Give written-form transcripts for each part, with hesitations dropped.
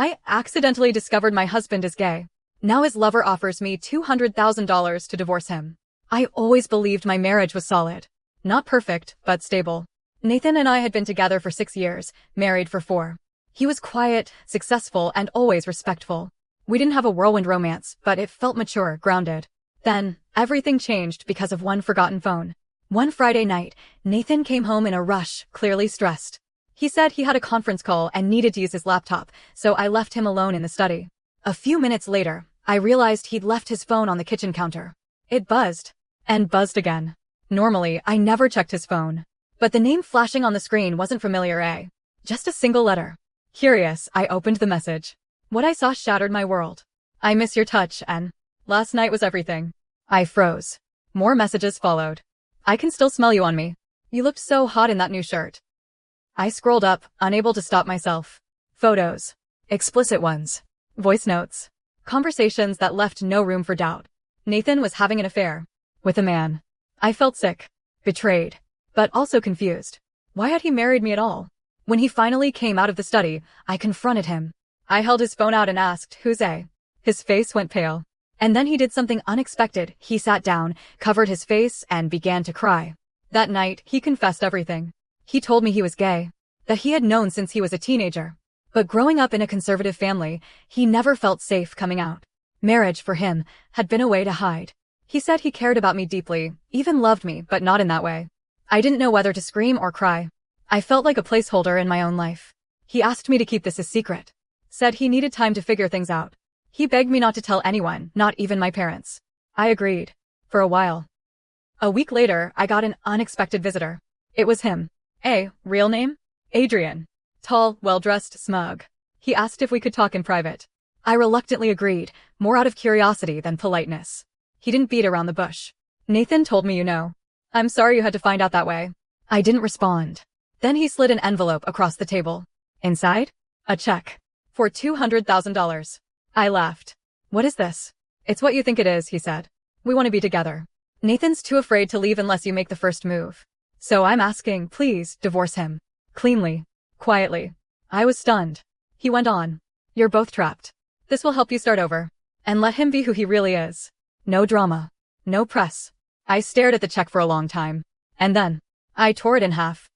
I accidentally discovered my husband is gay. Now his lover offers me $200,000 to divorce him. I always believed my marriage was solid. Not perfect, but stable. Nathan and I had been together for 6 years, married for 4. He was quiet, successful, and always respectful. We didn't have a whirlwind romance, but it felt mature, grounded. Then, everything changed because of one forgotten phone. One Friday night, Nathan came home in a rush, clearly stressed. He said he had a conference call and needed to use his laptop, so I left him alone in the study. A few minutes later, I realized he'd left his phone on the kitchen counter. It buzzed. And buzzed again. Normally, I never checked his phone. But the name flashing on the screen wasn't familiar, just a single letter. Curious, I opened the message. What I saw shattered my world. I miss your touch, and last night was everything. I froze. More messages followed. I can still smell you on me. You looked so hot in that new shirt. I scrolled up, unable to stop myself. Photos. Explicit ones. Voice notes. Conversations that left no room for doubt. Nathan was having an affair. With a man. I felt sick. Betrayed. But also confused. Why had he married me at all? When he finally came out of the study, I confronted him. I held his phone out and asked, "Who's A?" His face went pale. And then he did something unexpected. He sat down, covered his face, and began to cry. That night, he confessed everything. He told me he was gay. That he had known since he was a teenager. But growing up in a conservative family, he never felt safe coming out. Marriage, for him, had been a way to hide. He said he cared about me deeply, even loved me, but not in that way. I didn't know whether to scream or cry. I felt like a placeholder in my own life. He asked me to keep this a secret. Said he needed time to figure things out. He begged me not to tell anyone, not even my parents. I agreed. For a while. A week later, I got an unexpected visitor. It was him. Real name? Adrian. Tall, well-dressed, smug. He asked if we could talk in private. I reluctantly agreed, more out of curiosity than politeness. He didn't beat around the bush. Nathan told me you know. I'm sorry you had to find out that way. I didn't respond. Then he slid an envelope across the table. Inside? A check. For $200,000. I laughed. What is this? It's what you think it is, he said. We want to be together. Nathan's too afraid to leave unless you make the first move. So I'm asking, please, divorce him. Cleanly. Quietly. I was stunned. He went on. You're both trapped. This will help you start over. And let him be who he really is. No drama. No press. I stared at the check for a long time. And then, I tore it in half.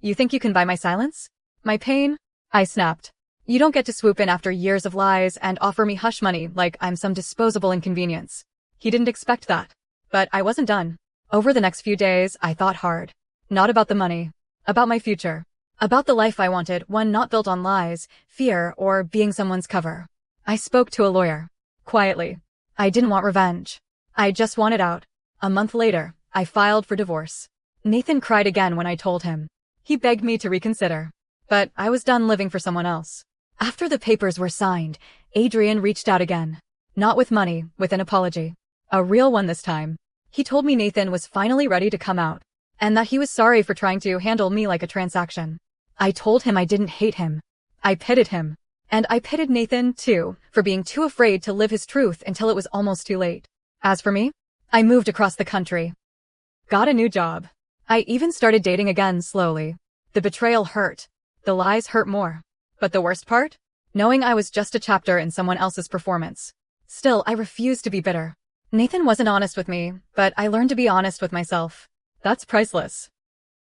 You think you can buy my silence? My pain? I snapped. You don't get to swoop in after years of lies and offer me hush money like I'm some disposable inconvenience. He didn't expect that. But I wasn't done. Over the next few days, I thought hard. Not about the money. About my future. About the life I wanted, one not built on lies, fear, or being someone's cover. I spoke to a lawyer. Quietly. I didn't want revenge. I just wanted out. A month later, I filed for divorce. Nathan cried again when I told him. He begged me to reconsider. But I was done living for someone else. After the papers were signed, Adrian reached out again. Not with money, with an apology. A real one this time. He told me Nathan was finally ready to come out. And that he was sorry for trying to handle me like a transaction. I told him I didn't hate him. I pitied him. And I pitied Nathan, too, for being too afraid to live his truth until it was almost too late. As for me, I moved across the country. Got a new job. I even started dating again slowly. The betrayal hurt. The lies hurt more. But the worst part? Knowing I was just a chapter in someone else's performance. Still, I refused to be bitter. Nathan wasn't honest with me, but I learned to be honest with myself. That's priceless.